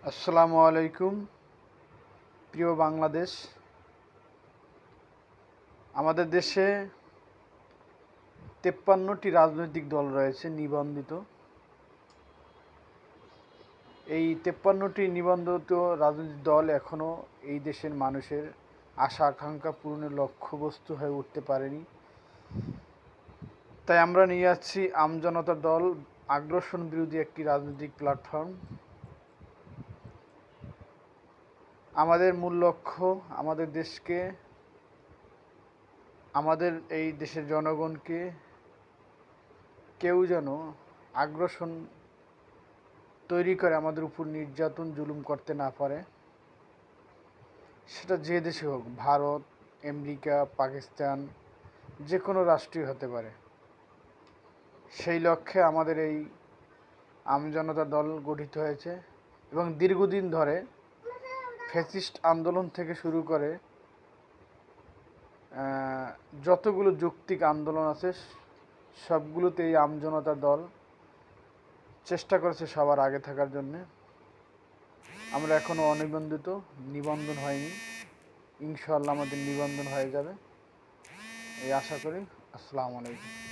আসসালামু আলাইকুম। প্রিয় বাংলাদেশ, আমাদের দেশে 53টি রাজনৈতিক দল রয়েছে নিবন্ধিত। এই 53টি নিবন্ধিত রাজনৈতিক দল এখনও এই দেশের মানুষের আশা আকাঙ্ক্ষা পূরণের লক্ষ্যবস্তু হয়ে উঠতে পারেনি। তাই আমরা নিয়ে যাচ্ছি আমজনতা দল, আগ্রাসন বিরোধী একটি রাজনৈতিক প্ল্যাটফর্ম। আমাদের মূল লক্ষ্য আমাদের দেশকে, আমাদের এই দেশের জনগণকে কেউ যেন আগ্রাসন তৈরি করে আমাদের উপর নির্যাতন জুলুম করতে না পারে। সেটা যে দেশে হোক, ভারত, আমেরিকা, পাকিস্তান, যে কোনো রাষ্ট্রই হতে পারে। সেই লক্ষ্যে আমাদের এই আমজনতা দল গঠিত হয়েছে এবং দীর্ঘদিন ধরে ফ্যাসিস্ট আন্দোলন থেকে শুরু করে যতগুলো যৌক্তিক আন্দোলন আছে সবগুলোতে এই আমজনতা দল চেষ্টা করেছে সবার আগে থাকার জন্যে। আমরা এখনও অনিবন্ধিত, নিবন্ধন হয়নি। ইনশাআল্লাহ আমাদের নিবন্ধন হয়ে যাবে এই আশা করি। আসসালামু আলাইকুম।